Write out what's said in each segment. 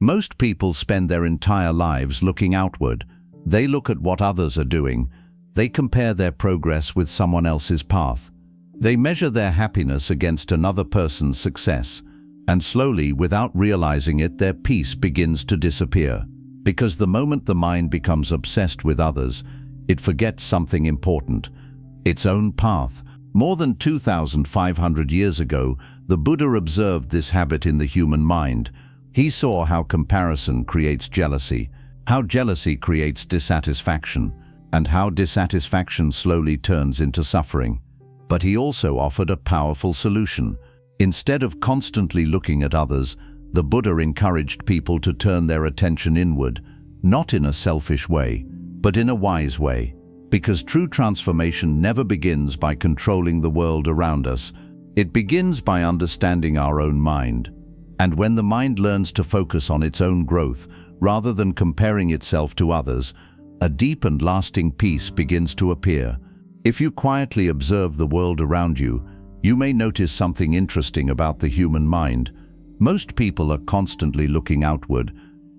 Most people spend their entire lives looking outward. They look at what others are doing. They compare their progress with someone else's path. They measure their happiness against another person's success. And slowly, without realizing it, their peace begins to disappear. Because the moment the mind becomes obsessed with others, it forgets something important: its own path. More than 2,500 years ago, the Buddha observed this habit in the human mind. He saw how comparison creates jealousy, how jealousy creates dissatisfaction, and how dissatisfaction slowly turns into suffering. But he also offered a powerful solution. Instead of constantly looking at others, the Buddha encouraged people to turn their attention inward, not in a selfish way, but in a wise way. Because true transformation never begins by controlling the world around us. It begins by understanding our own mind. And when the mind learns to focus on its own growth, rather than comparing itself to others, a deep and lasting peace begins to appear. If you quietly observe the world around you, you may notice something interesting about the human mind. Most people are constantly looking outward.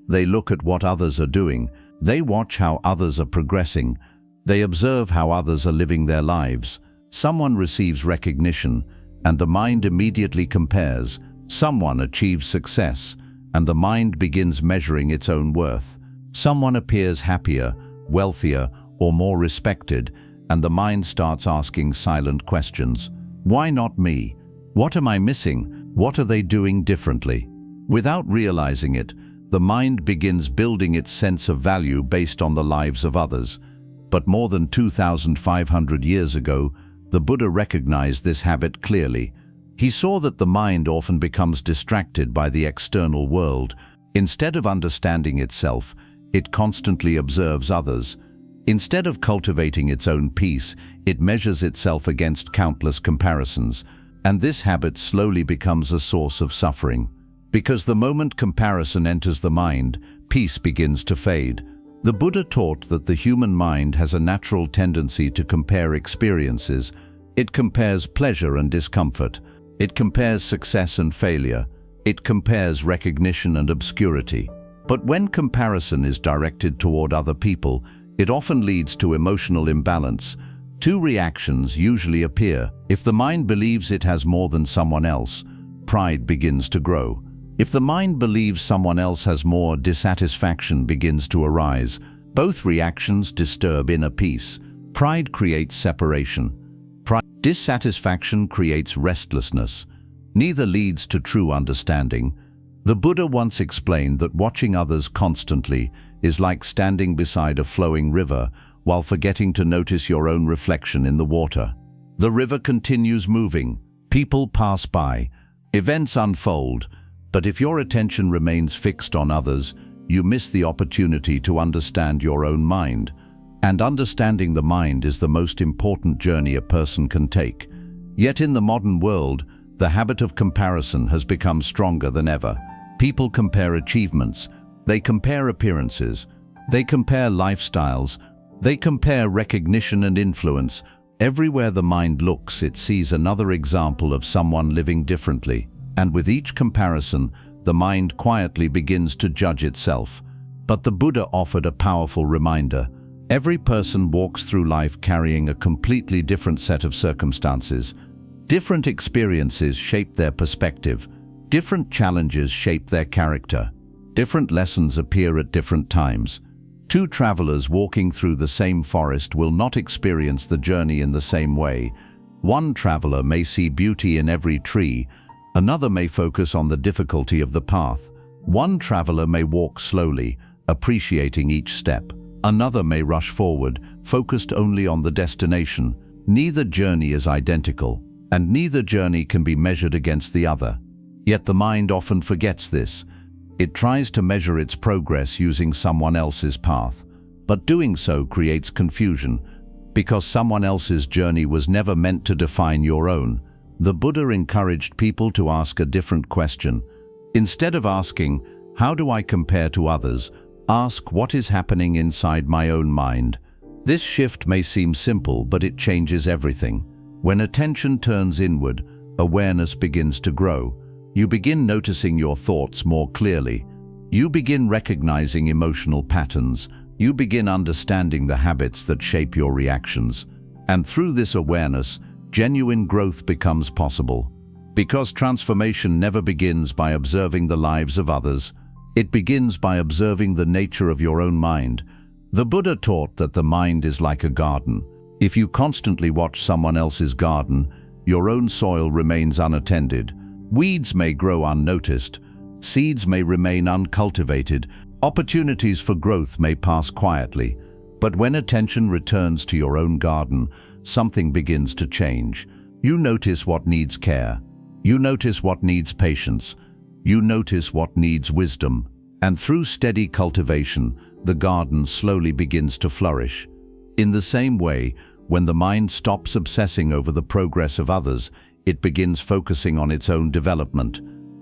They look at what others are doing. They watch how others are progressing. They observe how others are living their lives. Someone receives recognition, and the mind immediately compares. Someone achieves success, and the mind begins measuring its own worth. Someone appears happier, wealthier, or more respected, and the mind starts asking silent questions. Why not me? What am I missing? What are they doing differently? Without realizing it, the mind begins building its sense of value based on the lives of others. But more than 2,500 years ago, the Buddha recognized this habit clearly. He saw that the mind often becomes distracted by the external world. Instead of understanding itself, it constantly observes others. Instead of cultivating its own peace, it measures itself against countless comparisons. And this habit slowly becomes a source of suffering. Because the moment comparison enters the mind, peace begins to fade. The Buddha taught that the human mind has a natural tendency to compare experiences. It compares pleasure and discomfort. It compares success and failure. It compares recognition and obscurity. But when comparison is directed toward other people, it often leads to emotional imbalance. Two reactions usually appear. If the mind believes it has more than someone else, pride begins to grow. If the mind believes someone else has more, dissatisfaction begins to arise. Both reactions disturb inner peace. Pride creates separation. Dissatisfaction creates restlessness. Neither leads to true understanding. The Buddha once explained that watching others constantly is like standing beside a flowing river while forgetting to notice your own reflection in the water. The river continues moving. People pass by. Events unfold. But if your attention remains fixed on others, you miss the opportunity to understand your own mind. And understanding the mind is the most important journey a person can take. Yet in the modern world, the habit of comparison has become stronger than ever. People compare achievements, they compare appearances, they compare lifestyles, they compare recognition and influence. Everywhere the mind looks, it sees another example of someone living differently. And with each comparison, the mind quietly begins to judge itself. But the Buddha offered a powerful reminder. Every person walks through life carrying a completely different set of circumstances. Different experiences shape their perspective. Different challenges shape their character. Different lessons appear at different times. Two travelers walking through the same forest will not experience the journey in the same way. One traveler may see beauty in every tree. Another may focus on the difficulty of the path. One traveler may walk slowly, appreciating each step. Another may rush forward, focused only on the destination. Neither journey is identical, and neither journey can be measured against the other. Yet the mind often forgets this. It tries to measure its progress using someone else's path. But doing so creates confusion, because someone else's journey was never meant to define your own. The Buddha encouraged people to ask a different question. Instead of asking, "How do I compare to others?" ask, "What is happening inside my own mind?" This shift may seem simple, but it changes everything. When attention turns inward, awareness begins to grow. You begin noticing your thoughts more clearly. You begin recognizing emotional patterns. You begin understanding the habits that shape your reactions. And through this awareness, genuine growth becomes possible. Because transformation never begins by observing the lives of others. It begins by observing the nature of your own mind. The Buddha taught that the mind is like a garden. If you constantly watch someone else's garden, your own soil remains unattended. Weeds may grow unnoticed. Seeds may remain uncultivated. Opportunities for growth may pass quietly. But when attention returns to your own garden, something begins to change. You notice what needs care. You notice what needs patience. You notice what needs wisdom. And through steady cultivation, the garden slowly begins to flourish. In the same way, when the mind stops obsessing over the progress of others, it begins focusing on its own development.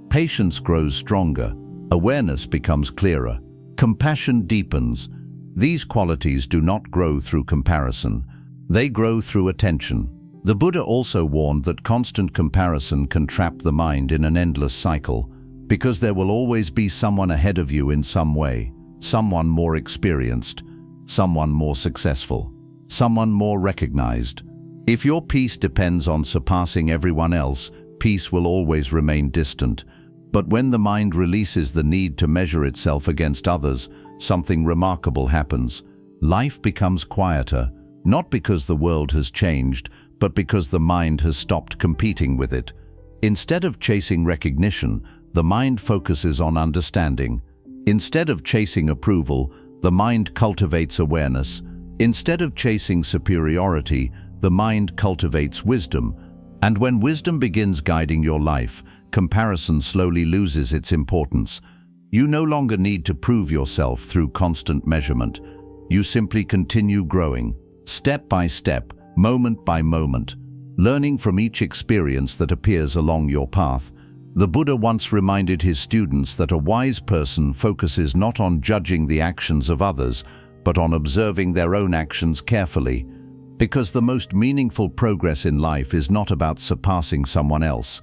Patience grows stronger. Awareness becomes clearer. Compassion deepens. These qualities do not grow through comparison. They grow through attention. The Buddha also warned that constant comparison can trap the mind in an endless cycle, because there will always be someone ahead of you in some way, someone more experienced, someone more successful, someone more recognized. If your peace depends on surpassing everyone else, peace will always remain distant. But when the mind releases the need to measure itself against others, something remarkable happens. Life becomes quieter, not because the world has changed, but because the mind has stopped competing with it. Instead of chasing recognition, the mind focuses on understanding. Instead of chasing approval, the mind cultivates awareness. Instead of chasing superiority, the mind cultivates wisdom. And when wisdom begins guiding your life, comparison slowly loses its importance. You no longer need to prove yourself through constant measurement. You simply continue growing, step by step, moment by moment, learning from each experience that appears along your path. The Buddha once reminded his students that a wise person focuses not on judging the actions of others, but on observing their own actions carefully. Because the most meaningful progress in life is not about surpassing someone else.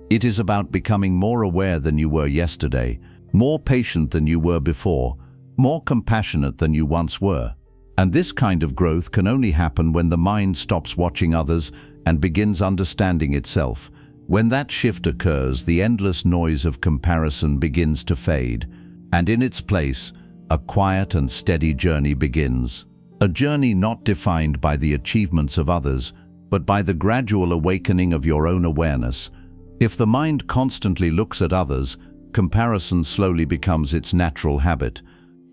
It is about becoming more aware than you were yesterday, more patient than you were before, more compassionate than you once were. And this kind of growth can only happen when the mind stops watching others and begins understanding itself. When that shift occurs, the endless noise of comparison begins to fade, and in its place, a quiet and steady journey begins. A journey not defined by the achievements of others, but by the gradual awakening of your own awareness. If the mind constantly looks at others, comparison slowly becomes its natural habit.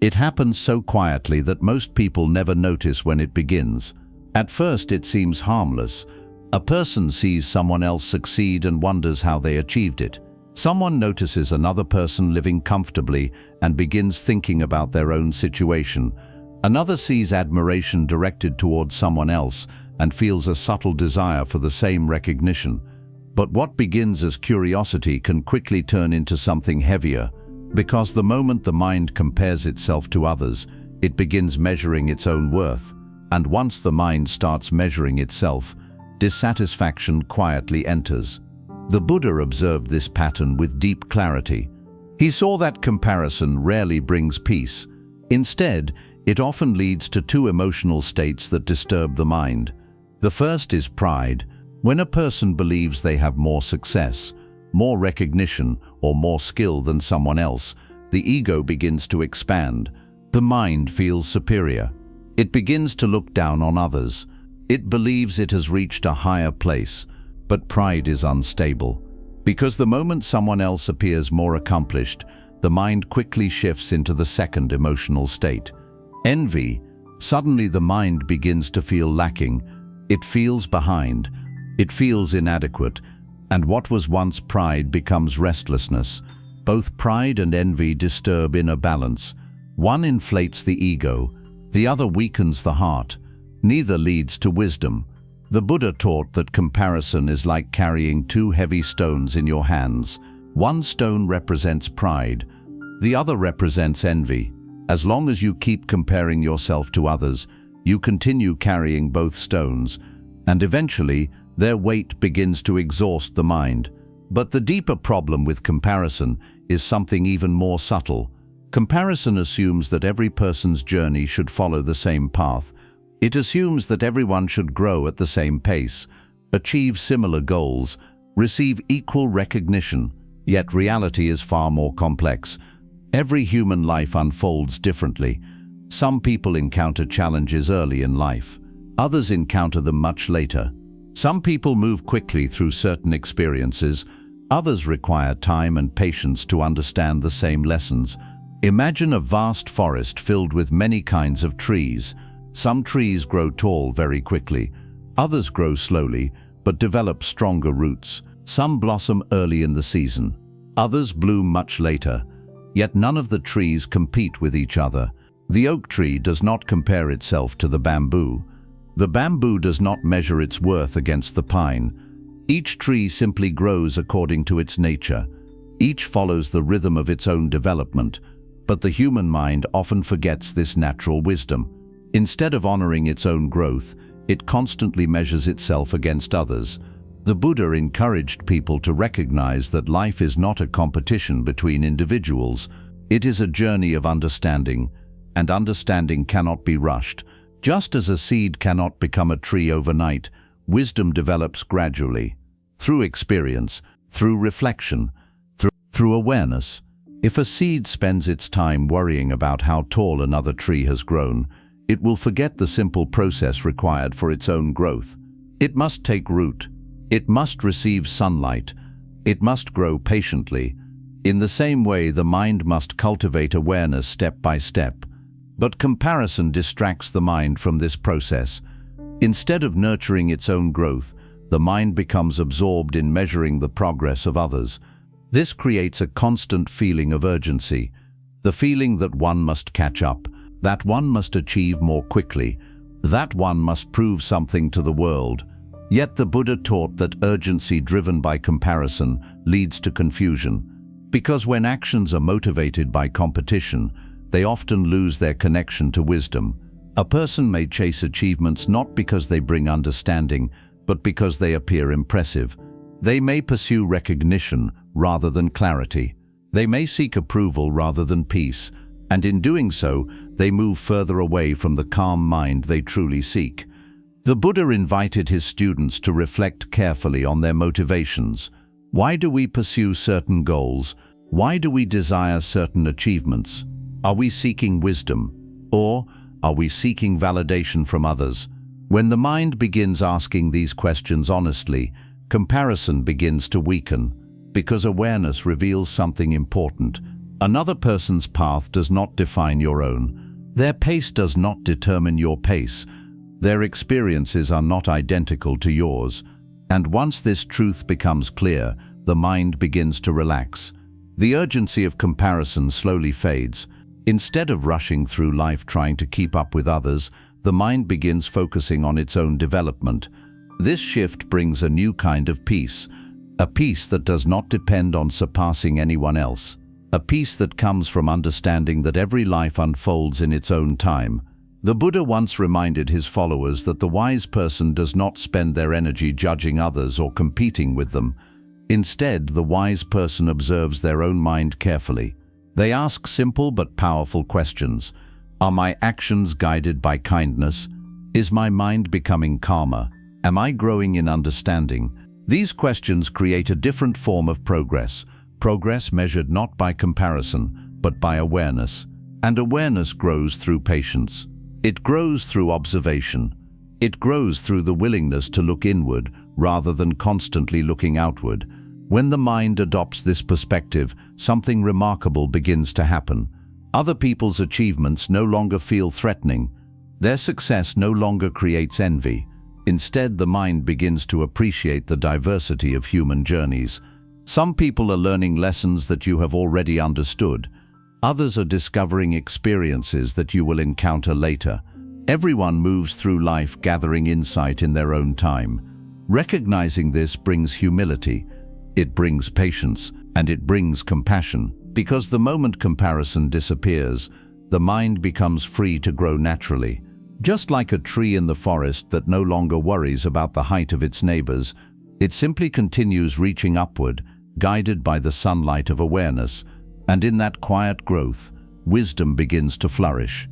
It happens so quietly that most people never notice when it begins. At first it seems harmless. A person sees someone else succeed and wonders how they achieved it. Someone notices another person living comfortably and begins thinking about their own situation. Another sees admiration directed towards someone else and feels a subtle desire for the same recognition. But what begins as curiosity can quickly turn into something heavier, because the moment the mind compares itself to others, it begins measuring its own worth. And once the mind starts measuring itself, dissatisfaction quietly enters. The Buddha observed this pattern with deep clarity. He saw that comparison rarely brings peace. Instead, it often leads to two emotional states that disturb the mind. The first is pride. When a person believes they have more success, more recognition, or more skill than someone else, the ego begins to expand. The mind feels superior. It begins to look down on others. It believes it has reached a higher place, but pride is unstable. Because the moment someone else appears more accomplished, the mind quickly shifts into the second emotional state. Envy. Suddenly the mind begins to feel lacking. It feels behind. It feels inadequate. And what was once pride becomes restlessness. Both pride and envy disturb inner balance. One inflates the ego, the other weakens the heart. Neither leads to wisdom. The Buddha taught that comparison is like carrying two heavy stones in your hands. One stone represents pride, the other represents envy. As long as you keep comparing yourself to others, you continue carrying both stones, and eventually their weight begins to exhaust the mind. But the deeper problem with comparison is something even more subtle. Comparison assumes that every person's journey should follow the same path. It assumes that everyone should grow at the same pace, achieve similar goals, receive equal recognition, yet reality is far more complex. Every human life unfolds differently. Some people encounter challenges early in life. Others encounter them much later. Some people move quickly through certain experiences. Others require time and patience to understand the same lessons. Imagine a vast forest filled with many kinds of trees. Some trees grow tall very quickly. Others grow slowly, but develop stronger roots. Some blossom early in the season. Others bloom much later. Yet none of the trees compete with each other. The oak tree does not compare itself to the bamboo. The bamboo does not measure its worth against the pine. Each tree simply grows according to its nature. Each follows the rhythm of its own development. But the human mind often forgets this natural wisdom. Instead of honoring its own growth, it constantly measures itself against others. The Buddha encouraged people to recognize that life is not a competition between individuals. It is a journey of understanding, and understanding cannot be rushed. Just as a seed cannot become a tree overnight, wisdom develops gradually, through experience, through reflection, through awareness. If a seed spends its time worrying about how tall another tree has grown, it will forget the simple process required for its own growth. It must take root. It must receive sunlight. It must grow patiently. In the same way, the mind must cultivate awareness step by step. But comparison distracts the mind from this process. Instead of nurturing its own growth, the mind becomes absorbed in measuring the progress of others. This creates a constant feeling of urgency, the feeling that one must catch up, that one must achieve more quickly, that one must prove something to the world. Yet the Buddha taught that urgency driven by comparison leads to confusion, because when actions are motivated by competition, they often lose their connection to wisdom. A person may chase achievements not because they bring understanding, but because they appear impressive. They may pursue recognition rather than clarity. They may seek approval rather than peace, and in doing so, they move further away from the calm mind they truly seek. The Buddha invited his students to reflect carefully on their motivations. Why do we pursue certain goals? Why do we desire certain achievements? Are we seeking wisdom, or are we seeking validation from others? When the mind begins asking these questions honestly, comparison begins to weaken, because awareness reveals something important. Another person's path does not define your own. Their pace does not determine your pace. Their experiences are not identical to yours. And once this truth becomes clear, the mind begins to relax. The urgency of comparison slowly fades. Instead of rushing through life trying to keep up with others, the mind begins focusing on its own development. This shift brings a new kind of peace, a peace that does not depend on surpassing anyone else, a peace that comes from understanding that every life unfolds in its own time. The Buddha once reminded his followers that the wise person does not spend their energy judging others or competing with them. Instead, the wise person observes their own mind carefully. They ask simple but powerful questions. Are my actions guided by kindness? Is my mind becoming calmer? Am I growing in understanding? These questions create a different form of progress. Progress measured not by comparison, but by awareness. And awareness grows through patience. It grows through observation. It grows through the willingness to look inward rather than constantly looking outward. When the mind adopts this perspective, something remarkable begins to happen. Other people's achievements no longer feel threatening. Their success no longer creates envy. Instead, the mind begins to appreciate the diversity of human journeys. Some people are learning lessons that you have already understood. Others are discovering experiences that you will encounter later. Everyone moves through life gathering insight in their own time. Recognizing this brings humility. It brings patience, and it brings compassion, because the moment comparison disappears, the mind becomes free to grow naturally. Just like a tree in the forest that no longer worries about the height of its neighbors, it simply continues reaching upward, guided by the sunlight of awareness. And in that quiet growth, wisdom begins to flourish.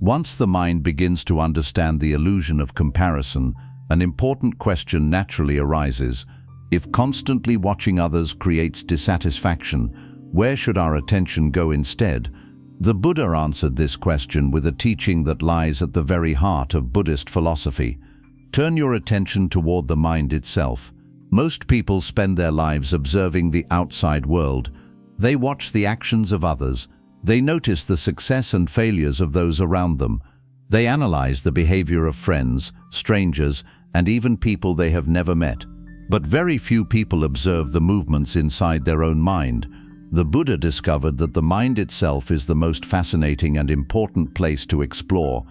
Once the mind begins to understand the illusion of comparison, an important question naturally arises. If constantly watching others creates dissatisfaction, where should our attention go instead? The Buddha answered this question with a teaching that lies at the very heart of Buddhist philosophy. Turn your attention toward the mind itself. Most people spend their lives observing the outside world. They watch the actions of others. They notice the success and failures of those around them. They analyze the behavior of friends, strangers, and even people they have never met. But very few people observe the movements inside their own mind. The Buddha discovered that the mind itself is the most fascinating and important place to explore,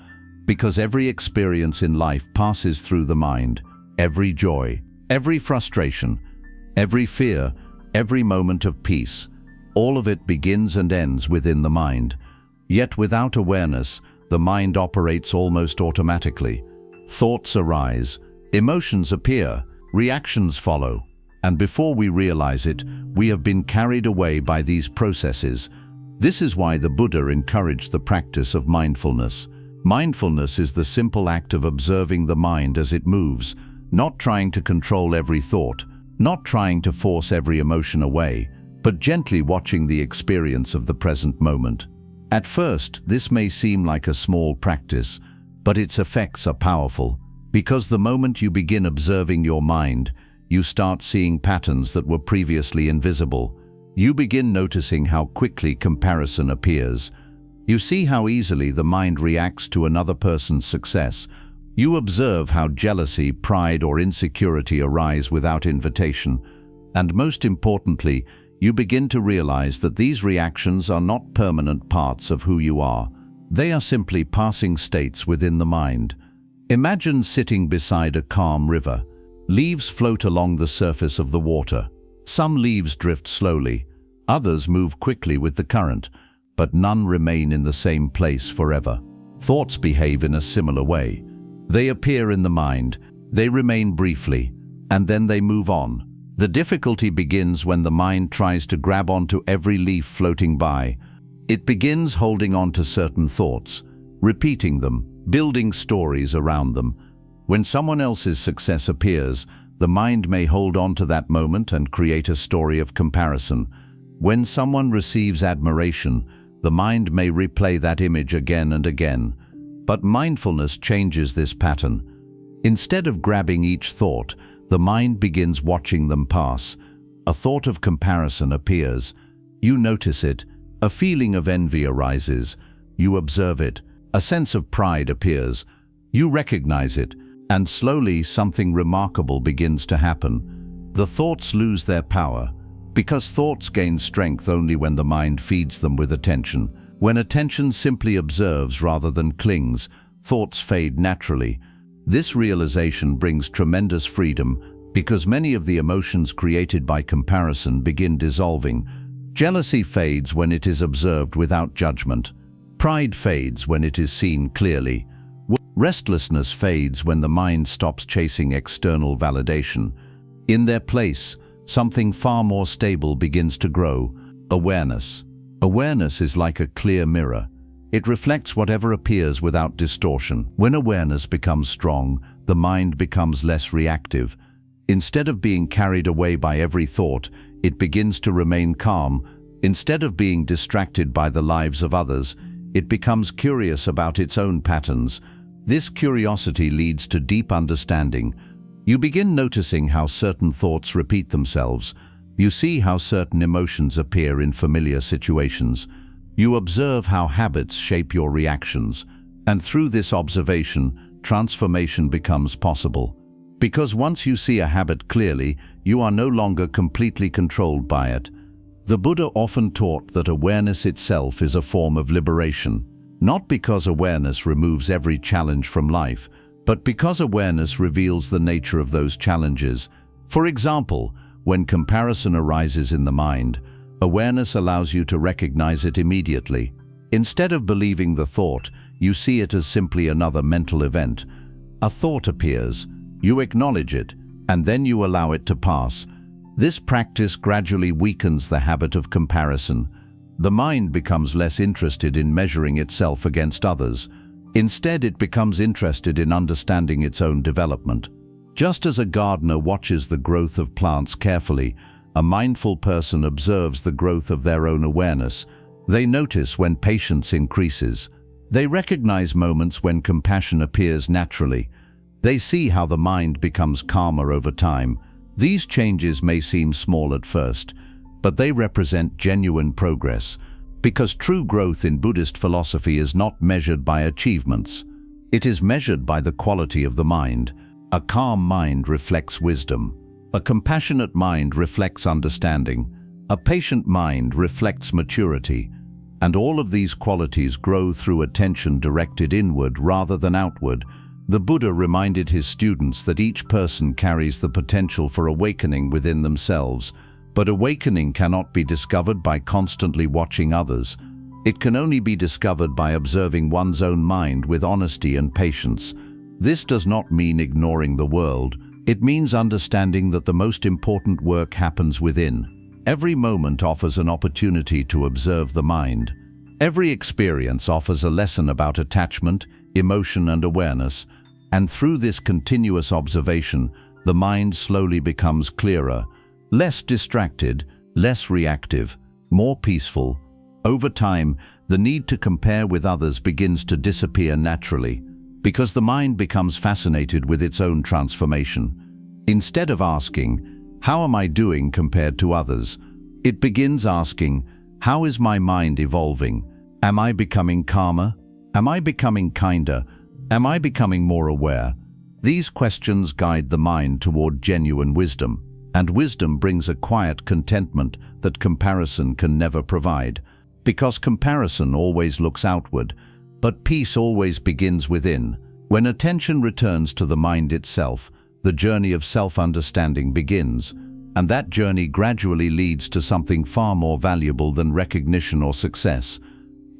because every experience in life passes through the mind. Every joy, every frustration, every fear, every moment of peace, all of it begins and ends within the mind. Yet without awareness, the mind operates almost automatically. Thoughts arise, emotions appear, reactions follow, and before we realize it, we have been carried away by these processes. This is why the Buddha encouraged the practice of mindfulness. Mindfulness is the simple act of observing the mind as it moves, not trying to control every thought, not trying to force every emotion away, but gently watching the experience of the present moment. At first, this may seem like a small practice, but its effects are powerful, because the moment you begin observing your mind, you start seeing patterns that were previously invisible. You begin noticing how quickly comparison appears. You see how easily the mind reacts to another person's success. You observe how jealousy, pride, or insecurity arise without invitation. And most importantly, you begin to realize that these reactions are not permanent parts of who you are. They are simply passing states within the mind. Imagine sitting beside a calm river. Leaves float along the surface of the water. Some leaves drift slowly, others move quickly with the current, but none remain in the same place forever. Thoughts behave in a similar way. They appear in the mind, they remain briefly, and then they move on. The difficulty begins when the mind tries to grab onto every leaf floating by. It begins holding on to certain thoughts, repeating them, building stories around them. When someone else's success appears, the mind may hold on to that moment and create a story of comparison. When someone receives admiration, the mind may replay that image again and again. But mindfulness changes this pattern. Instead of grabbing each thought, the mind begins watching them pass. A thought of comparison appears. You notice it. A feeling of envy arises. You observe it. A sense of pride appears. You recognize it. And slowly something remarkable begins to happen. The thoughts lose their power, because thoughts gain strength only when the mind feeds them with attention. When attention simply observes rather than clings, thoughts fade naturally. This realization brings tremendous freedom, because many of the emotions created by comparison begin dissolving. Jealousy fades when it is observed without judgment. Pride fades when it is seen clearly. Restlessness fades when the mind stops chasing external validation. In their place, something far more stable begins to grow: awareness. Awareness is like a clear mirror. It reflects whatever appears without distortion. When awareness becomes strong, the mind becomes less reactive. Instead of being carried away by every thought, it begins to remain calm. Instead of being distracted by the lives of others, it becomes curious about its own patterns. This curiosity leads to deep understanding. You begin noticing how certain thoughts repeat themselves. You see how certain emotions appear in familiar situations. You observe how habits shape your reactions. And through this observation, transformation becomes possible. Because once you see a habit clearly, you are no longer completely controlled by it. The Buddha often taught that awareness itself is a form of liberation. Not because awareness removes every challenge from life, but because awareness reveals the nature of those challenges. For example, when comparison arises in the mind, awareness allows you to recognize it immediately. Instead of believing the thought, you see it as simply another mental event. A thought appears, you acknowledge it, and then you allow it to pass. This practice gradually weakens the habit of comparison. The mind becomes less interested in measuring itself against others. Instead, it becomes interested in understanding its own development. Just as a gardener watches the growth of plants carefully, a mindful person observes the growth of their own awareness. They notice when patience increases. They recognize moments when compassion appears naturally. They see how the mind becomes calmer over time. These changes may seem small at first, but they represent genuine progress, because true growth in Buddhist philosophy is not measured by achievements. It is measured by the quality of the mind. A calm mind reflects wisdom. A compassionate mind reflects understanding. A patient mind reflects maturity. And all of these qualities grow through attention directed inward rather than outward. The Buddha reminded his students that each person carries the potential for awakening within themselves, but awakening cannot be discovered by constantly watching others. It can only be discovered by observing one's own mind with honesty and patience. This does not mean ignoring the world. It means understanding that the most important work happens within. Every moment offers an opportunity to observe the mind. Every experience offers a lesson about attachment, emotion, and awareness. And through this continuous observation, the mind slowly becomes clearer, less distracted, less reactive, more peaceful. Over time, the need to compare with others begins to disappear naturally, because the mind becomes fascinated with its own transformation. Instead of asking, "How am I doing compared to others?" it begins asking, "How is my mind evolving? Am I becoming calmer? Am I becoming kinder? Am I becoming more aware?" These questions guide the mind toward genuine wisdom, and wisdom brings a quiet contentment that comparison can never provide. Because comparison always looks outward, but peace always begins within. When attention returns to the mind itself, the journey of self-understanding begins, and that journey gradually leads to something far more valuable than recognition or success.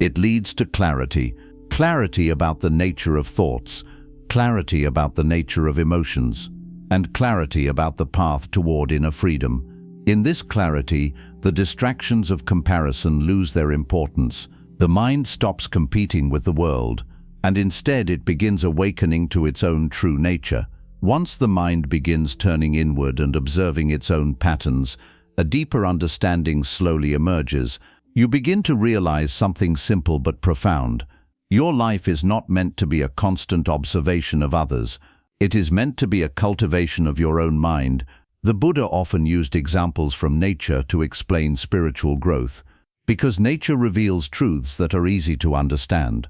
It leads to clarity, clarity about the nature of thoughts, clarity about the nature of emotions, and clarity about the path toward inner freedom. In this clarity, the distractions of comparison lose their importance. The mind stops competing with the world, and instead it begins awakening to its own true nature. Once the mind begins turning inward and observing its own patterns, a deeper understanding slowly emerges. You begin to realize something simple but profound. Your life is not meant to be a constant observation of others. It is meant to be a cultivation of your own mind. The Buddha often used examples from nature to explain spiritual growth, because nature reveals truths that are easy to understand.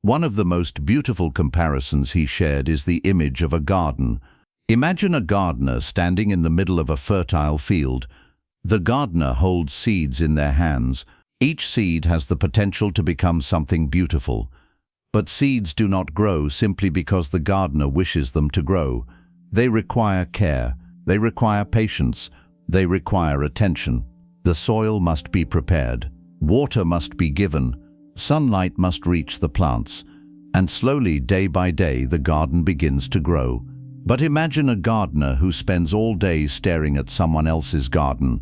One of the most beautiful comparisons he shared is the image of a garden. Imagine a gardener standing in the middle of a fertile field. The gardener holds seeds in their hands. Each seed has the potential to become something beautiful. But seeds do not grow simply because the gardener wishes them to grow. They require care. They require patience. They require attention. The soil must be prepared. Water must be given. Sunlight must reach the plants. And slowly, day by day, the garden begins to grow. But imagine a gardener who spends all day staring at someone else's garden.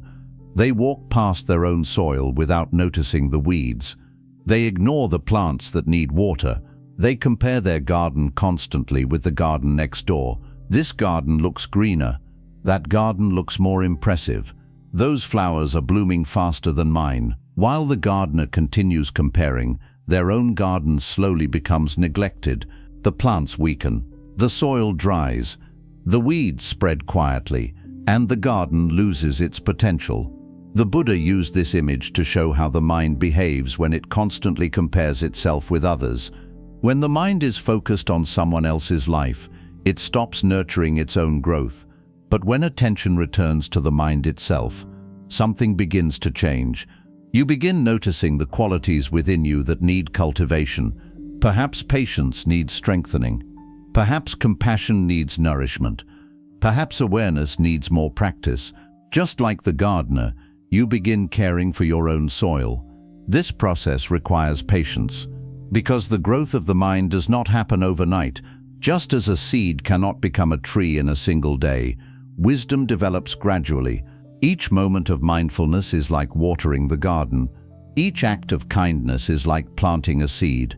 They walk past their own soil without noticing the weeds. They ignore the plants that need water. They compare their garden constantly with the garden next door. This garden looks greener. That garden looks more impressive. Those flowers are blooming faster than mine. While the gardener continues comparing, their own garden slowly becomes neglected. The plants weaken. The soil dries. The weeds spread quietly, and the garden loses its potential. The Buddha used this image to show how the mind behaves when it constantly compares itself with others. When the mind is focused on someone else's life, it stops nurturing its own growth. But when attention returns to the mind itself, something begins to change. You begin noticing the qualities within you that need cultivation. Perhaps patience needs strengthening. Perhaps compassion needs nourishment. Perhaps awareness needs more practice. Just like the gardener, you begin caring for your own soil. This process requires patience, because the growth of the mind does not happen overnight. Just as a seed cannot become a tree in a single day, wisdom develops gradually. Each moment of mindfulness is like watering the garden. Each act of kindness is like planting a seed.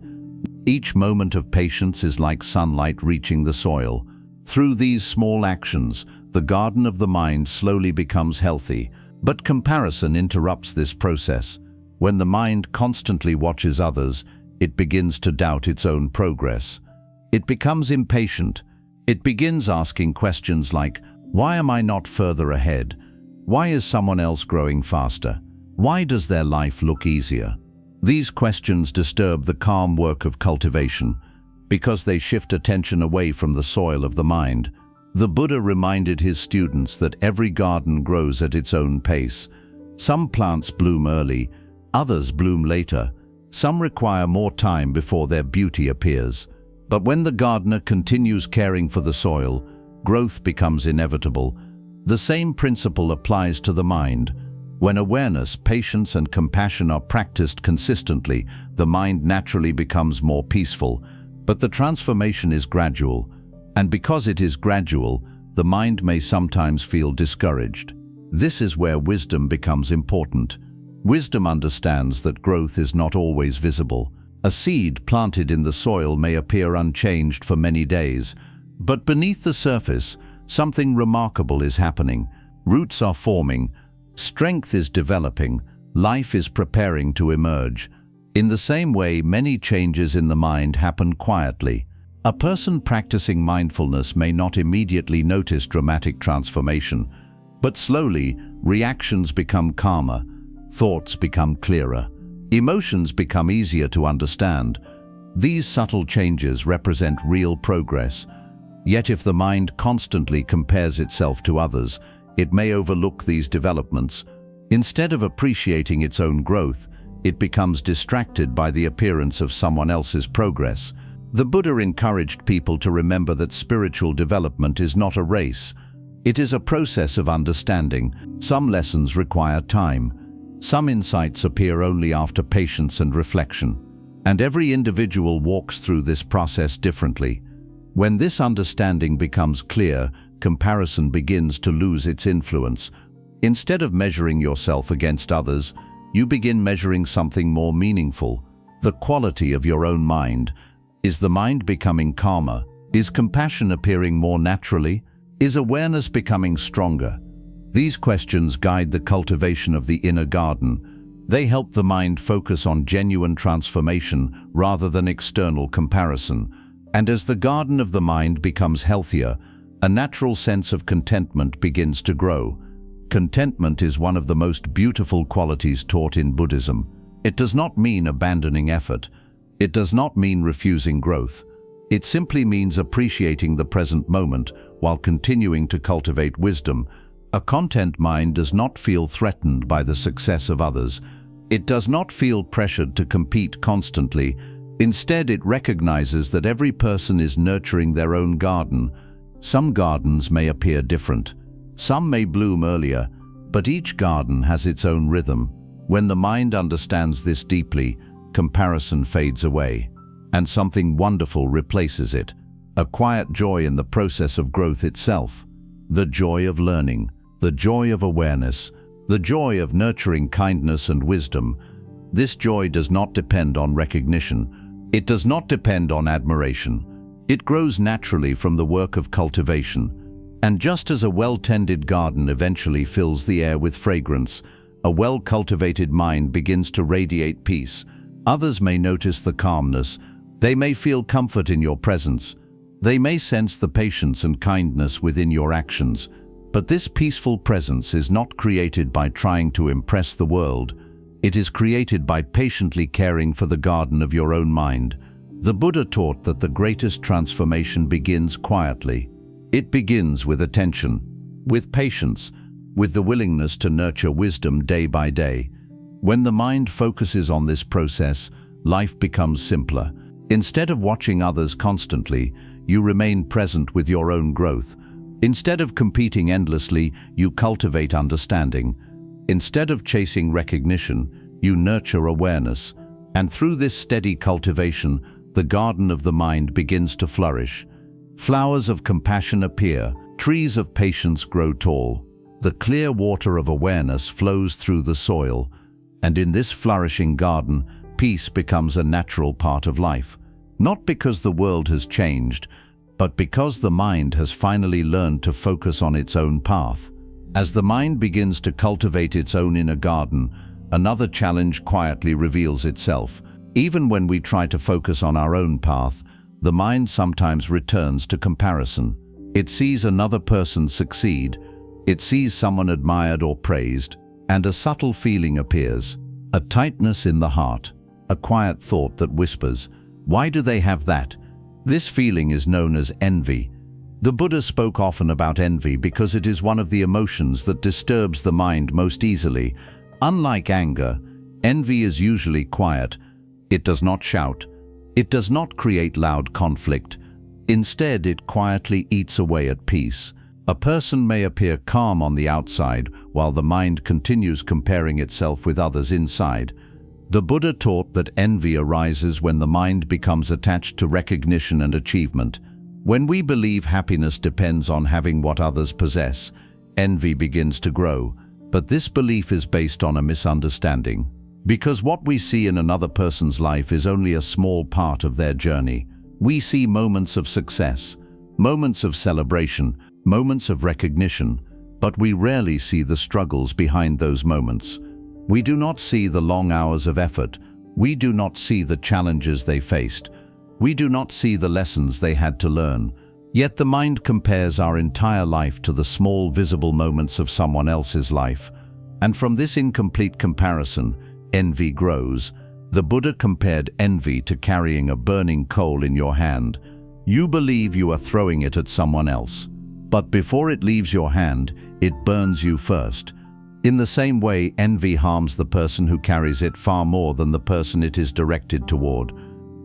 Each moment of patience is like sunlight reaching the soil. Through these small actions, the garden of the mind slowly becomes healthy. But comparison interrupts this process. When the mind constantly watches others, it begins to doubt its own progress. It becomes impatient. It begins asking questions like, why am I not further ahead? Why is someone else growing faster? Why does their life look easier? These questions disturb the calm work of cultivation because they shift attention away from the soil of the mind. The Buddha reminded his students that every garden grows at its own pace. Some plants bloom early, others bloom later. Some require more time before their beauty appears. But when the gardener continues caring for the soil, growth becomes inevitable. The same principle applies to the mind. When awareness, patience, and compassion are practiced consistently, the mind naturally becomes more peaceful. But the transformation is gradual. And because it is gradual, the mind may sometimes feel discouraged. This is where wisdom becomes important. Wisdom understands that growth is not always visible. A seed planted in the soil may appear unchanged for many days, but beneath the surface, something remarkable is happening. Roots are forming, strength is developing, life is preparing to emerge. In the same way, many changes in the mind happen quietly. A person practicing mindfulness may not immediately notice dramatic transformation, but slowly, reactions become calmer, thoughts become clearer, emotions become easier to understand. These subtle changes represent real progress. Yet if the mind constantly compares itself to others, it may overlook these developments. Instead of appreciating its own growth, it becomes distracted by the appearance of someone else's progress. The Buddha encouraged people to remember that spiritual development is not a race. It is a process of understanding. Some lessons require time. Some insights appear only after patience and reflection. And every individual walks through this process differently. When this understanding becomes clear, comparison begins to lose its influence. Instead of measuring yourself against others, you begin measuring something more meaningful: the quality of your own mind. Is the mind becoming calmer? Is compassion appearing more naturally? Is awareness becoming stronger? These questions guide the cultivation of the inner garden. They help the mind focus on genuine transformation rather than external comparison. And as the garden of the mind becomes healthier, a natural sense of contentment begins to grow. Contentment is one of the most beautiful qualities taught in Buddhism. It does not mean abandoning effort. It does not mean refusing growth. It simply means appreciating the present moment while continuing to cultivate wisdom. A content mind does not feel threatened by the success of others. It does not feel pressured to compete constantly. Instead, it recognizes that every person is nurturing their own garden. Some gardens may appear different. Some may bloom earlier, but each garden has its own rhythm. When the mind understands this deeply, comparison fades away, and something wonderful replaces it. A quiet joy in the process of growth itself. The joy of learning, the joy of awareness, the joy of nurturing kindness and wisdom. This joy does not depend on recognition. It does not depend on admiration. It grows naturally from the work of cultivation. And just as a well-tended garden eventually fills the air with fragrance, a well-cultivated mind begins to radiate peace. Others may notice the calmness. They may feel comfort in your presence. They may sense the patience and kindness within your actions. But this peaceful presence is not created by trying to impress the world. It is created by patiently caring for the garden of your own mind. The Buddha taught that the greatest transformation begins quietly. It begins with attention, with patience, with the willingness to nurture wisdom day by day. When the mind focuses on this process, life becomes simpler. Instead of watching others constantly, you remain present with your own growth. Instead of competing endlessly, you cultivate understanding. Instead of chasing recognition, you nurture awareness. And through this steady cultivation, the garden of the mind begins to flourish. Flowers of compassion appear, trees of patience grow tall. The clear water of awareness flows through the soil, And in this flourishing garden, peace becomes a natural part of life. Not because the world has changed, but because the mind has finally learned to focus on its own path. As the mind begins to cultivate its own inner garden, another challenge quietly reveals itself. Even when we try to focus on our own path, the mind sometimes returns to comparison. It sees another person succeed, it sees someone admired or praised, and a subtle feeling appears, a tightness in the heart, a quiet thought that whispers, "Why do they have that?" This feeling is known as envy. The Buddha spoke often about envy because it is one of the emotions that disturbs the mind most easily. Unlike anger, envy is usually quiet. It does not shout. It does not create loud conflict. Instead, it quietly eats away at peace. A person may appear calm on the outside while the mind continues comparing itself with others inside. The Buddha taught that envy arises when the mind becomes attached to recognition and achievement. When we believe happiness depends on having what others possess, envy begins to grow. But this belief is based on a misunderstanding. Because what we see in another person's life is only a small part of their journey. We see moments of success, moments of celebration, moments of recognition, but we rarely see the struggles behind those moments. We do not see the long hours of effort. We do not see the challenges they faced. We do not see the lessons they had to learn. Yet the mind compares our entire life to the small visible moments of someone else's life. And from this incomplete comparison, envy grows. The Buddha compared envy to carrying a burning coal in your hand. You believe you are throwing it at someone else. But before it leaves your hand, it burns you first. In the same way, envy harms the person who carries it far more than the person it is directed toward.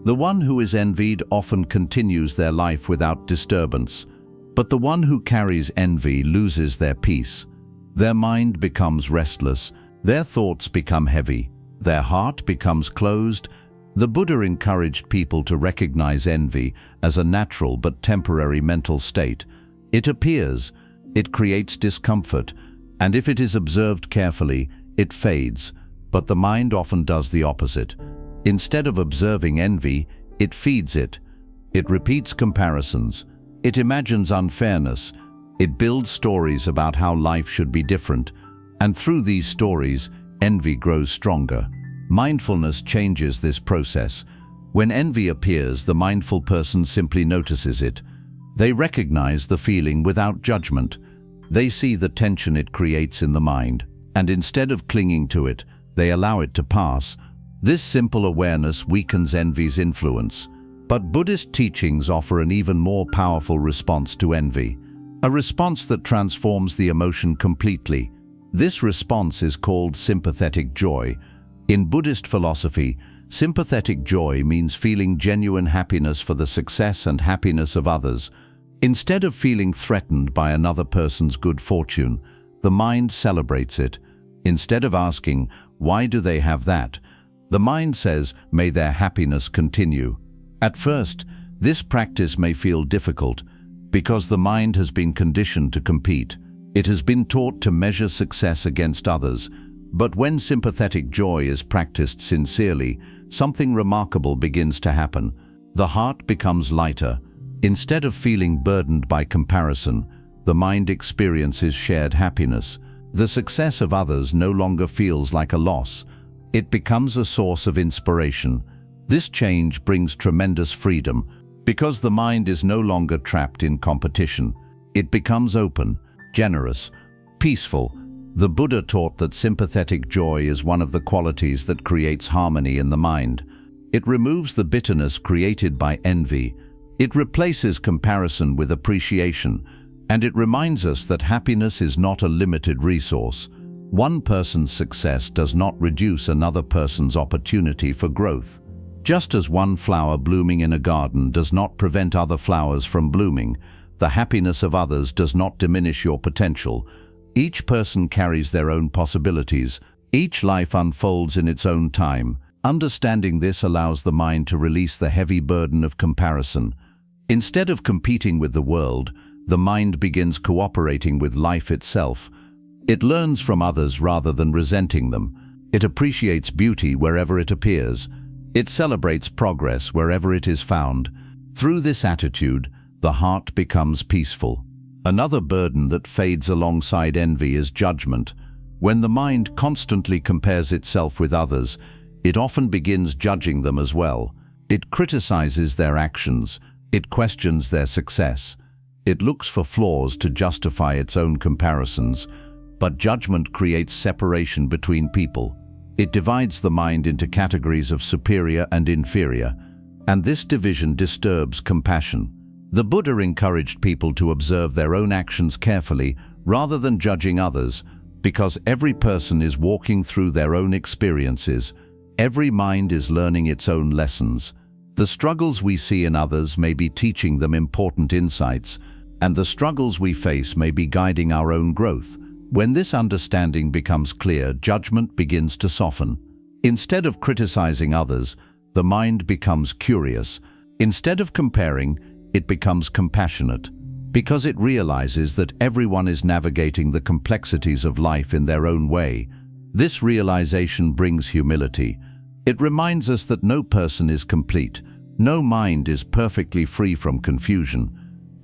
The one who is envied often continues their life without disturbance, but the one who carries envy loses their peace. Their mind becomes restless, their thoughts become heavy, their heart becomes closed. The Buddha encouraged people to recognize envy as a natural but temporary mental state. It appears, it creates discomfort, and if it is observed carefully, it fades. But the mind often does the opposite. Instead of observing envy, it feeds it. It repeats comparisons. It imagines unfairness. It builds stories about how life should be different. And through these stories, envy grows stronger. Mindfulness changes this process. When envy appears, the mindful person simply notices it. They recognize the feeling without judgment. They see the tension it creates in the mind, and instead of clinging to it, they allow it to pass. This simple awareness weakens envy's influence. But Buddhist teachings offer an even more powerful response to envy, a response that transforms the emotion completely. This response is called sympathetic joy. In Buddhist philosophy, sympathetic joy means feeling genuine happiness for the success and happiness of others. Instead of feeling threatened by another person's good fortune, the mind celebrates it. Instead of asking, "Why do they have that?" the mind says, "May their happiness continue." At first, this practice may feel difficult because the mind has been conditioned to compete. It has been taught to measure success against others. But when sympathetic joy is practiced sincerely, something remarkable begins to happen. The heart becomes lighter. Instead of feeling burdened by comparison, the mind experiences shared happiness. The success of others no longer feels like a loss. It becomes a source of inspiration. This change brings tremendous freedom because the mind is no longer trapped in competition. It becomes open, generous, peaceful. The Buddha taught that sympathetic joy is one of the qualities that creates harmony in the mind. It removes the bitterness created by envy. It replaces comparison with appreciation, and it reminds us that happiness is not a limited resource. One person's success does not reduce another person's opportunity for growth. Just as one flower blooming in a garden does not prevent other flowers from blooming, the happiness of others does not diminish your potential. Each person carries their own possibilities. Each life unfolds in its own time. Understanding this allows the mind to release the heavy burden of comparison. Instead of competing with the world, the mind begins cooperating with life itself. It learns from others rather than resenting them. It appreciates beauty wherever it appears. It celebrates progress wherever it is found. Through this attitude, the heart becomes peaceful. Another burden that fades alongside envy is judgment. When the mind constantly compares itself with others, it often begins judging them as well. It criticizes their actions. It questions their success. It looks for flaws to justify its own comparisons. But judgment creates separation between people. It divides the mind into categories of superior and inferior, and this division disturbs compassion. The Buddha encouraged people to observe their own actions carefully rather than judging others, because every person is walking through their own experiences. Every mind is learning its own lessons. The struggles we see in others may be teaching them important insights, and the struggles we face may be guiding our own growth. When this understanding becomes clear, judgment begins to soften. Instead of criticizing others, the mind becomes curious. Instead of comparing, it becomes compassionate, because it realizes that everyone is navigating the complexities of life in their own way. This realization brings humility. It reminds us that no person is complete. No mind is perfectly free from confusion.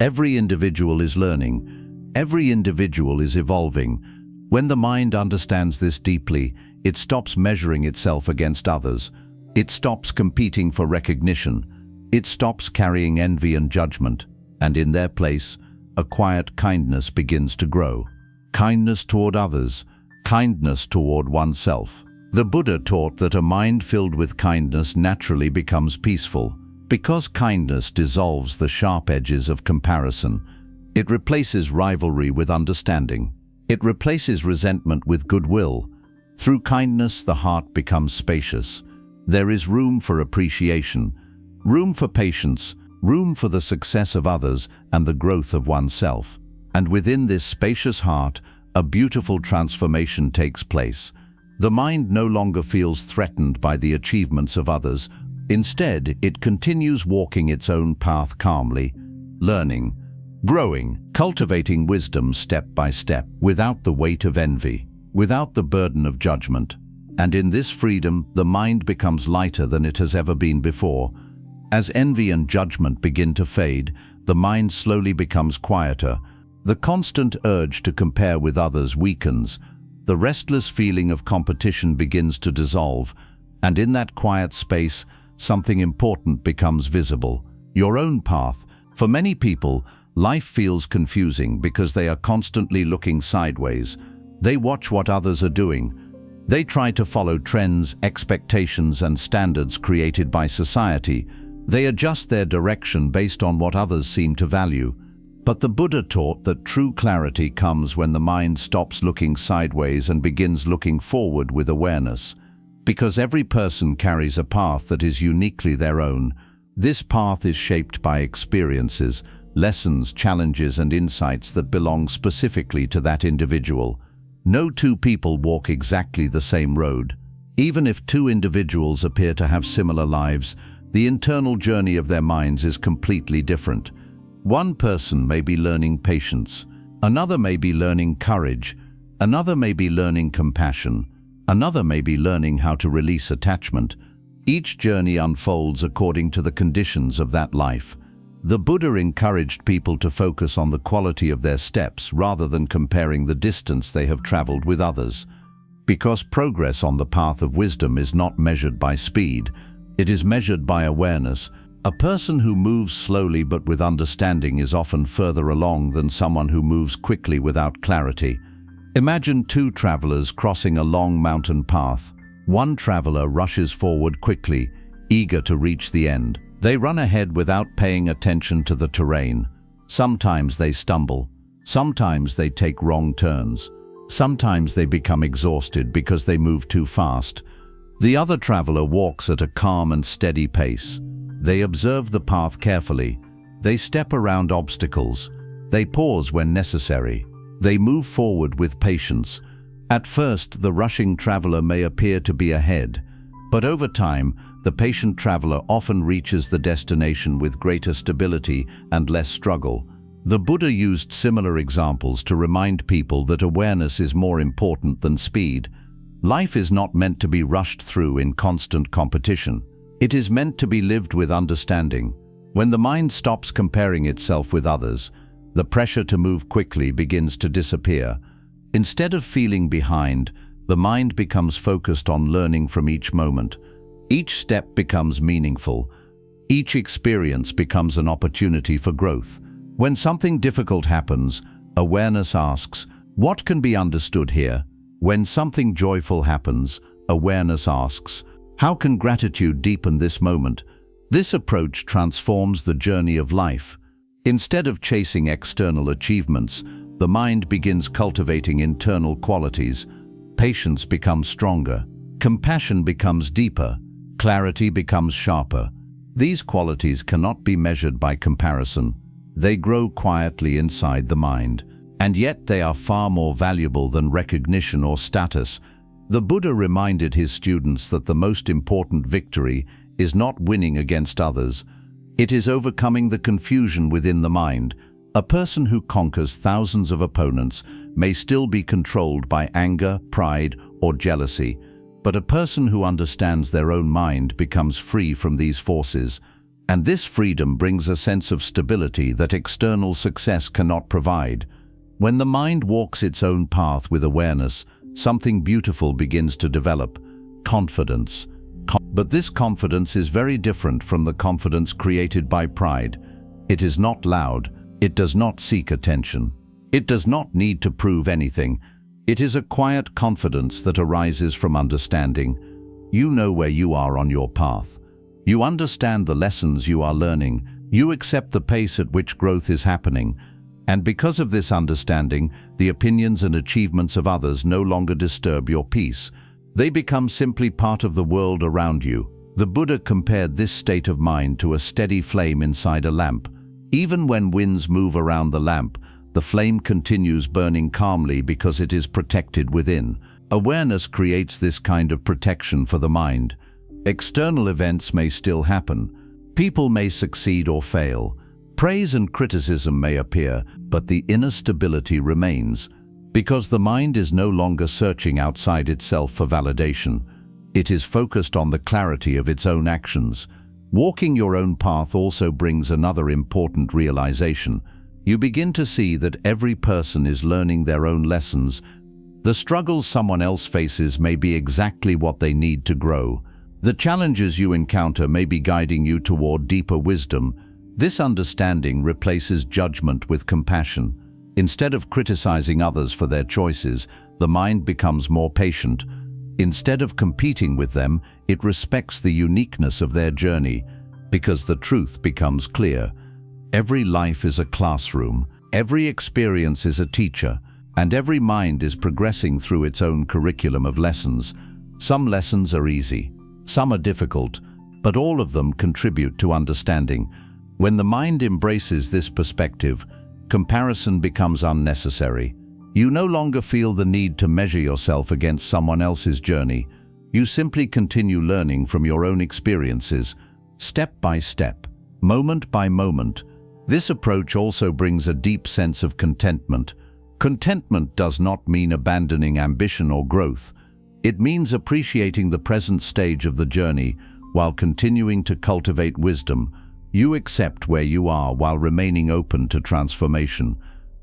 Every individual is learning. Every individual is evolving. When the mind understands this deeply, it stops measuring itself against others. It stops competing for recognition. It stops carrying envy and judgment, and in their place, a quiet kindness begins to grow. Kindness toward others, kindness toward oneself. The Buddha taught that a mind filled with kindness naturally becomes peaceful. Because kindness dissolves the sharp edges of comparison, it replaces rivalry with understanding. It replaces resentment with goodwill. Through kindness, the heart becomes spacious. There is room for appreciation, room for patience, room for the success of others and the growth of oneself. And within this spacious heart, a beautiful transformation takes place. The mind no longer feels threatened by the achievements of others. Instead, it continues walking its own path calmly, learning, growing, cultivating wisdom step by step, without the weight of envy, without the burden of judgment. And in this freedom, the mind becomes lighter than it has ever been before. As envy and judgment begin to fade, the mind slowly becomes quieter. The constant urge to compare with others weakens. The restless feeling of competition begins to dissolve. And in that quiet space, something important becomes visible. Your own path. For many people, life feels confusing because they are constantly looking sideways. They watch what others are doing. They try to follow trends, expectations, and standards created by society. They adjust their direction based on what others seem to value. But the Buddha taught that true clarity comes when the mind stops looking sideways and begins looking forward with awareness. Because every person carries a path that is uniquely their own. This path is shaped by experiences, lessons, challenges, and insights that belong specifically to that individual. No two people walk exactly the same road. Even if two individuals appear to have similar lives, the internal journey of their minds is completely different. One person may be learning patience, another may be learning courage, another may be learning compassion, another may be learning how to release attachment. Each journey unfolds according to the conditions of that life. The Buddha encouraged people to focus on the quality of their steps rather than comparing the distance they have traveled with others. Because progress on the path of wisdom is not measured by speed, it is measured by awareness. A person who moves slowly but with understanding is often further along than someone who moves quickly without clarity. Imagine two travelers crossing a long mountain path. One traveler rushes forward quickly, eager to reach the end. They run ahead without paying attention to the terrain. Sometimes they stumble. Sometimes they take wrong turns. Sometimes they become exhausted because they move too fast. The other traveler walks at a calm and steady pace. They observe the path carefully. They step around obstacles. They pause when necessary. They move forward with patience. At first, the rushing traveler may appear to be ahead, but over time, the patient traveler often reaches the destination with greater stability and less struggle. The Buddha used similar examples to remind people that awareness is more important than speed. Life is not meant to be rushed through in constant competition. It is meant to be lived with understanding. When the mind stops comparing itself with others, the pressure to move quickly begins to disappear. Instead of feeling behind, the mind becomes focused on learning from each moment. Each step becomes meaningful. Each experience becomes an opportunity for growth. When something difficult happens, awareness asks, what can be understood here? When something joyful happens, awareness asks, how can gratitude deepen this moment? This approach transforms the journey of life. Instead of chasing external achievements, the mind begins cultivating internal qualities. Patience becomes stronger. Compassion becomes deeper. Clarity becomes sharper. These qualities cannot be measured by comparison. They grow quietly inside the mind, and yet they are far more valuable than recognition or status. The Buddha reminded his students that the most important victory is not winning against others. It is overcoming the confusion within the mind. A person who conquers thousands of opponents may still be controlled by anger, pride, or jealousy, but a person who understands their own mind becomes free from these forces. And this freedom brings a sense of stability that external success cannot provide. When the mind walks its own path with awareness, something beautiful begins to develop: confidence. But this confidence is very different from the confidence created by pride. It is not loud. It does not seek attention. It does not need to prove anything. It is a quiet confidence that arises from understanding. You know where you are on your path. You understand the lessons you are learning. You accept the pace at which growth is happening. And because of this understanding, the opinions and achievements of others no longer disturb your peace. They become simply part of the world around you. The Buddha compared this state of mind to a steady flame inside a lamp. Even when winds move around the lamp, the flame continues burning calmly because it is protected within. Awareness creates this kind of protection for the mind. External events may still happen. People may succeed or fail. Praise and criticism may appear, but the inner stability remains. Because the mind is no longer searching outside itself for validation. It is focused on the clarity of its own actions. Walking your own path also brings another important realization. You begin to see that every person is learning their own lessons. The struggles someone else faces may be exactly what they need to grow. The challenges you encounter may be guiding you toward deeper wisdom. This understanding replaces judgment with compassion. Instead of criticizing others for their choices, the mind becomes more patient. Instead of competing with them, it respects the uniqueness of their journey, because the truth becomes clear. Every life is a classroom, every experience is a teacher, and every mind is progressing through its own curriculum of lessons. Some lessons are easy, some are difficult, but all of them contribute to understanding. When the mind embraces this perspective, comparison becomes unnecessary. You no longer feel the need to measure yourself against someone else's journey. You simply continue learning from your own experiences, step by step, moment by moment. This approach also brings a deep sense of contentment. Contentment does not mean abandoning ambition or growth. It means appreciating the present stage of the journey while continuing to cultivate wisdom. You accept where you are while remaining open to transformation.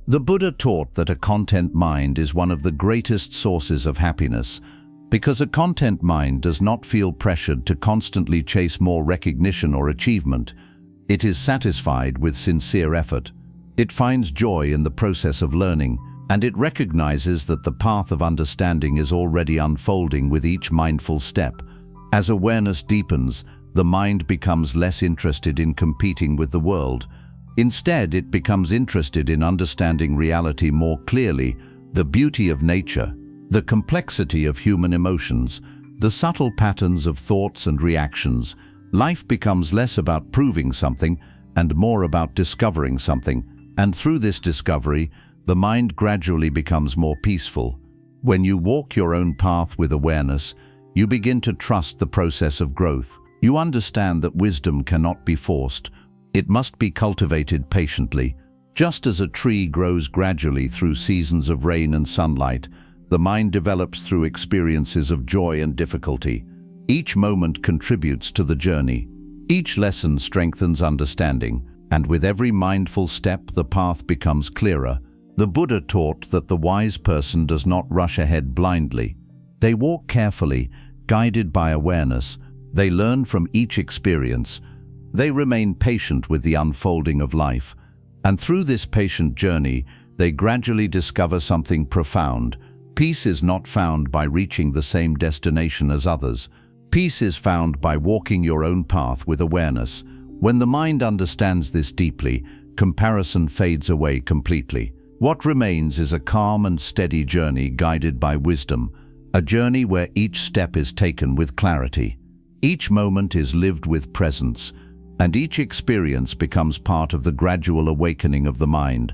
The Buddha taught that a content mind is one of the greatest sources of happiness, because a content mind does not feel pressured to constantly chase more recognition or achievement. It is satisfied with sincere effort. It finds joy in the process of learning, and it recognizes that the path of understanding is already unfolding with each mindful step. As awareness deepens, the mind becomes less interested in competing with the world. Instead, it becomes interested in understanding reality more clearly, the beauty of nature, the complexity of human emotions, the subtle patterns of thoughts and reactions. Life becomes less about proving something and more about discovering something, and through this discovery, the mind gradually becomes more peaceful. When you walk your own path with awareness, you begin to trust the process of growth. You understand that wisdom cannot be forced. It must be cultivated patiently. Just as a tree grows gradually through seasons of rain and sunlight, The mind develops through experiences of joy and difficulty. Each moment contributes to the journey. Each lesson strengthens understanding, and with every mindful step, the path becomes clearer. The Buddha taught that the wise person does not rush ahead blindly. They walk carefully, guided by awareness. They learn from each experience. They remain patient with the unfolding of life. And through this patient journey, they gradually discover something profound. Peace is not found by reaching the same destination as others. Peace is found by walking your own path with awareness. When the mind understands this deeply, comparison fades away completely. What remains is a calm and steady journey guided by wisdom, a journey where each step is taken with clarity. Each moment is lived with presence, and each experience becomes part of the gradual awakening of the mind.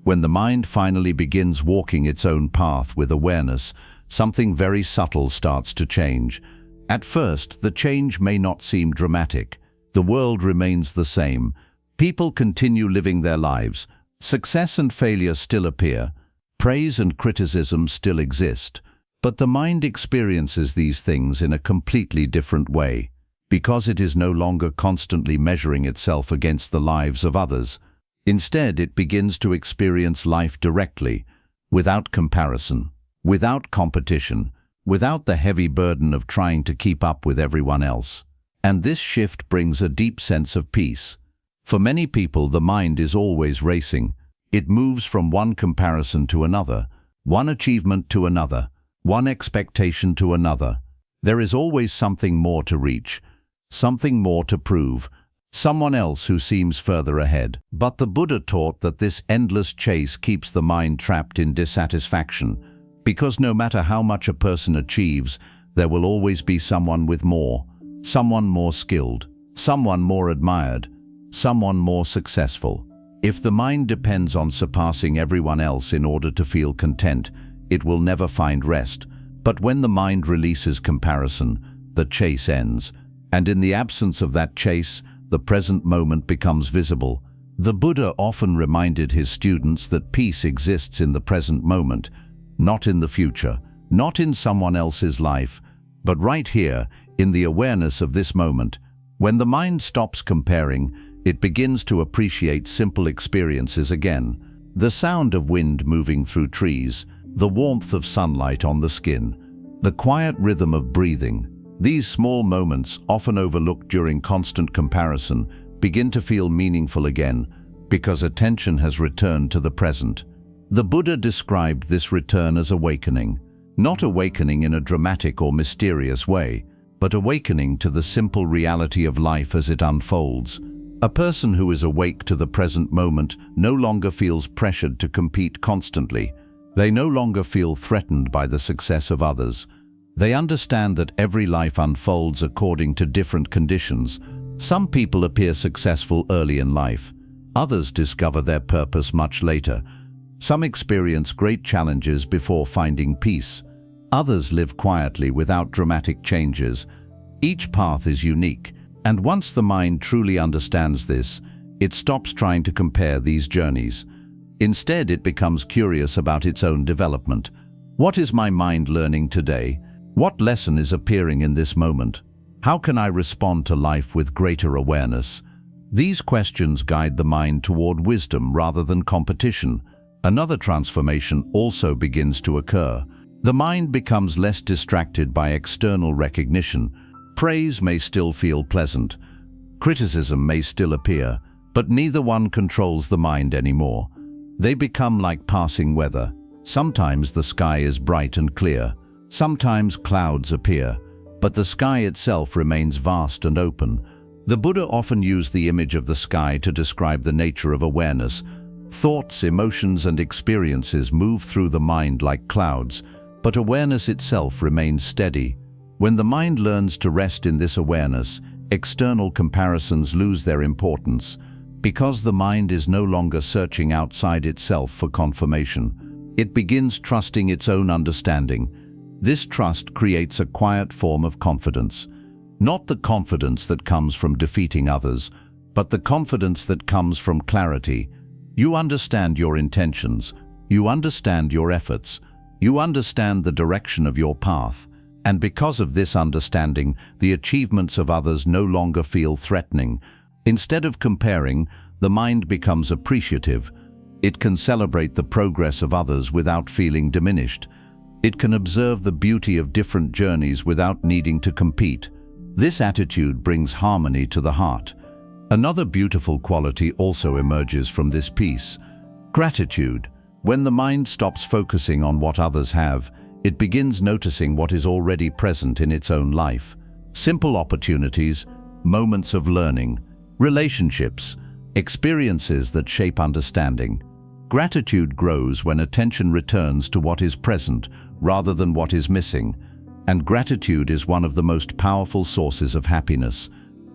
When the mind finally begins walking its own path with awareness, something very subtle starts to change. At first, the change may not seem dramatic. The world remains the same. People continue living their lives. Success and failure still appear. Praise and criticism still exist. But the mind experiences these things in a completely different way. Because it is no longer constantly measuring itself against the lives of others. Instead, it begins to experience life directly, without comparison, without competition, without the heavy burden of trying to keep up with everyone else. And this shift brings a deep sense of peace. For many people, the mind is always racing. It moves from one comparison to another, one achievement to another, one expectation to another. There is always something more to reach, something more to prove, someone else who seems further ahead. But the Buddha taught that this endless chase keeps the mind trapped in dissatisfaction, because no matter how much a person achieves, there will always be someone with more, someone more skilled, someone more admired, someone more successful. If the mind depends on surpassing everyone else in order to feel content, it will never find rest. But when the mind releases comparison, the chase ends. And in the absence of that chase, the present moment becomes visible. The Buddha often reminded his students that peace exists in the present moment, not in the future, not in someone else's life, but right here, in the awareness of this moment. When the mind stops comparing, it begins to appreciate simple experiences again. The sound of wind moving through trees, the warmth of sunlight on the skin, the quiet rhythm of breathing. These small moments, often overlooked during constant comparison, begin to feel meaningful again, because attention has returned to the present. The Buddha described this return as awakening. Not awakening in a dramatic or mysterious way, but awakening to the simple reality of life as it unfolds. A person who is awake to the present moment no longer feels pressured to compete constantly. They no longer feel threatened by the success of others. They understand that every life unfolds according to different conditions. Some people appear successful early in life. Others discover their purpose much later. Some experience great challenges before finding peace. Others live quietly without dramatic changes. Each path is unique, and once the mind truly understands this, it stops trying to compare these journeys. Instead, it becomes curious about its own development. What is my mind learning today? What lesson is appearing in this moment? How can I respond to life with greater awareness? These questions guide the mind toward wisdom rather than competition. Another transformation also begins to occur. The mind becomes less distracted by external recognition. Praise may still feel pleasant. Criticism may still appear, but neither one controls the mind anymore. They become like passing weather. Sometimes the sky is bright and clear. Sometimes clouds appear, but the sky itself remains vast and open. The Buddha often used the image of the sky to describe the nature of awareness. Thoughts, emotions, and experiences move through the mind like clouds, but awareness itself remains steady. When the mind learns to rest in this awareness, external comparisons lose their importance. Because the mind is no longer searching outside itself for confirmation, it begins trusting its own understanding. This trust creates a quiet form of confidence. Not the confidence that comes from defeating others, but the confidence that comes from clarity. You understand your intentions, you understand your efforts, You understand the direction of your path, and because of this understanding, the achievements of others no longer feel threatening. Instead of comparing, the mind becomes appreciative. It can celebrate the progress of others without feeling diminished. It can observe the beauty of different journeys without needing to compete. This attitude brings harmony to the heart. Another beautiful quality also emerges from this peace: gratitude. When the mind stops focusing on what others have, it begins noticing what is already present in its own life. Simple opportunities, moments of learning, relationships, experiences that shape understanding. Gratitude grows when attention returns to what is present rather than what is missing, and gratitude is one of the most powerful sources of happiness.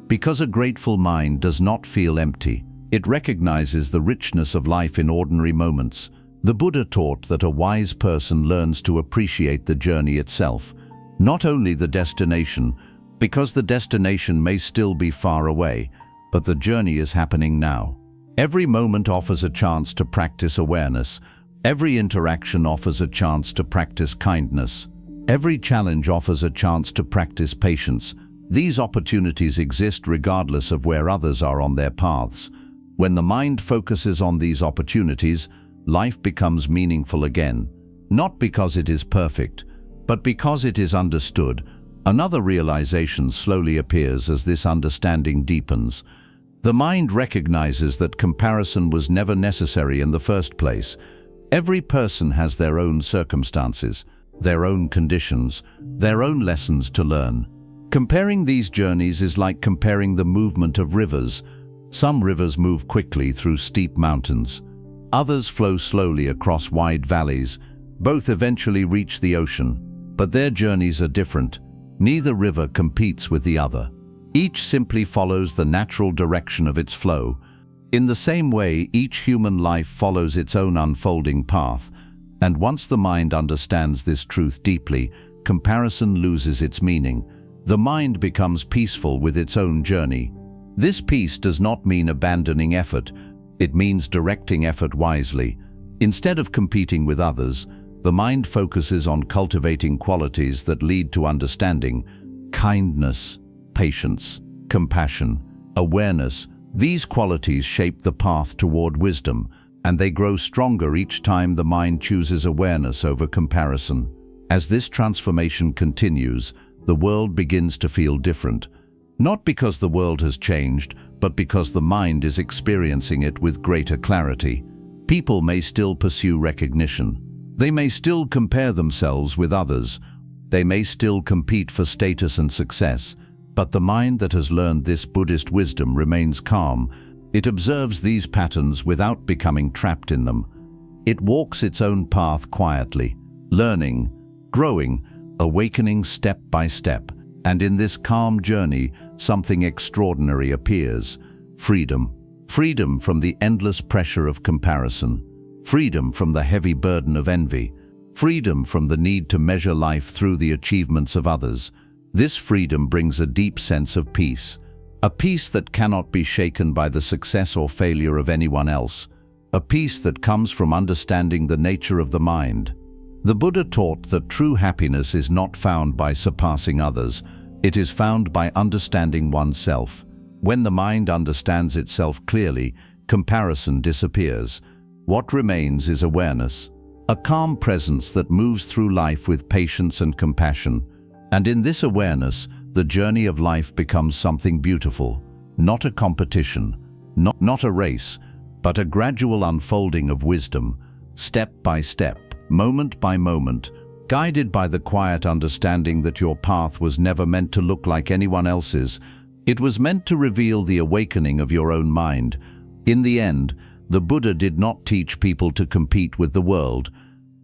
Because a grateful mind does not feel empty, it recognizes the richness of life in ordinary moments. The Buddha taught that a wise person learns to appreciate the journey itself, not only the destination, because the destination may still be far away, but the journey is happening now. Every moment offers a chance to practice awareness. Every interaction offers a chance to practice kindness. Every challenge offers a chance to practice patience. These opportunities exist regardless of where others are on their paths. When the mind focuses on these opportunities, life becomes meaningful again, not because it is perfect, but because it is understood. Another realization slowly appears as this understanding deepens. The mind recognizes that comparison was never necessary in the first place. Every person has their own circumstances, their own conditions, their own lessons to learn. Comparing these journeys is like comparing the movement of rivers. Some rivers move quickly through steep mountains. Others flow slowly across wide valleys. Both eventually reach the ocean, but their journeys are different. Neither river competes with the other. Each simply follows the natural direction of its flow. In the same way, each human life follows its own unfolding path, and once the mind understands this truth deeply, comparison loses its meaning. The mind becomes peaceful with its own journey. This peace does not mean abandoning effort. It means directing effort wisely. Instead of competing with others, the mind focuses on cultivating qualities that lead to understanding: kindness, patience, compassion, awareness. These qualities shape the path toward wisdom, and they grow stronger each time the mind chooses awareness over comparison. As this transformation continues, the world begins to feel different. Not because the world has changed, but because the mind is experiencing it with greater clarity. People may still pursue recognition. They may still compare themselves with others. They may still compete for status and success. But the mind that has learned this Buddhist wisdom remains calm. It observes these patterns without becoming trapped in them. It walks its own path quietly, learning, growing, awakening step by step. And in this calm journey, something extraordinary appears: freedom. Freedom from the endless pressure of comparison. Freedom from the heavy burden of envy. Freedom from the need to measure life through the achievements of others. This freedom brings a deep sense of peace. A peace that cannot be shaken by the success or failure of anyone else. A peace that comes from understanding the nature of the mind. The Buddha taught that true happiness is not found by surpassing others. It is found by understanding oneself. When the mind understands itself clearly, comparison disappears. What remains is awareness, a calm presence that moves through life with patience and compassion. And in this awareness, the journey of life becomes something beautiful, not a competition, not a race, but a gradual unfolding of wisdom, step by step, moment by moment, guided by the quiet understanding that your path was never meant to look like anyone else's. It was meant to reveal the awakening of your own mind. In the end, the Buddha did not teach people to compete with the world.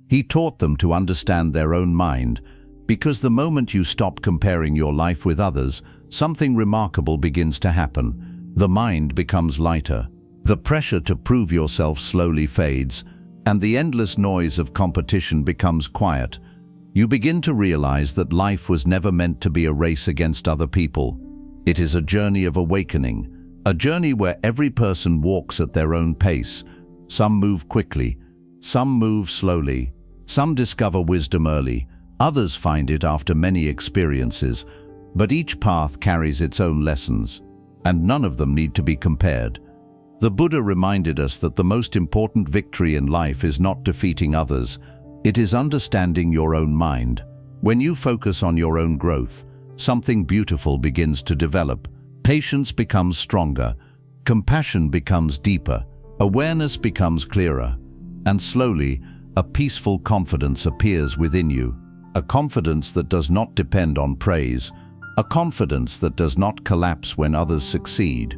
He taught them to understand their own mind, because the moment you stop comparing your life with others, something remarkable begins to happen. The mind becomes lighter. The pressure to prove yourself slowly fades, and the endless noise of competition becomes quiet. You begin to realize that life was never meant to be a race against other people. It is a journey of awakening, a journey where every person walks at their own pace. Some move quickly, some move slowly, Some discover wisdom early, others find it after many experiences, but each path carries its own lessons, and none of them need to be compared. The Buddha reminded us that the most important victory in life is not defeating others, it is understanding your own mind. When you focus on your own growth, something beautiful begins to develop. Patience becomes stronger, compassion becomes deeper, awareness becomes clearer, and slowly, a peaceful confidence appears within you. A confidence that does not depend on praise, a confidence that does not collapse when others succeed.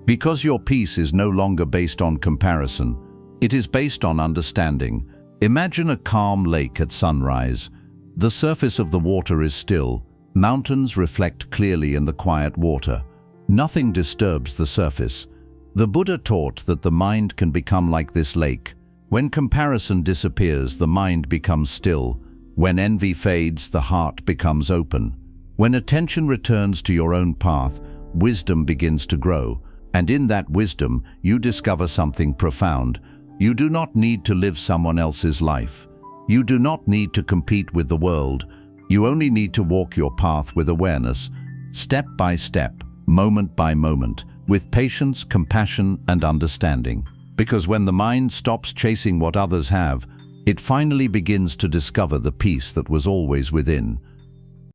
Because your peace is no longer based on comparison, it is based on understanding. Imagine a calm lake at sunrise. The surface of the water is still. Mountains reflect clearly in the quiet water. Nothing disturbs the surface. The Buddha taught that the mind can become like this lake. When comparison disappears, the mind becomes still. When envy fades, the heart becomes open. When attention returns to your own path, wisdom begins to grow. And in that wisdom, you discover something profound. You do not need to live someone else's life. You do not need to compete with the world. You only need to walk your path with awareness, step by step, moment by moment, with patience, compassion, and understanding. Because when the mind stops chasing what others have, it finally begins to discover the peace that was always within.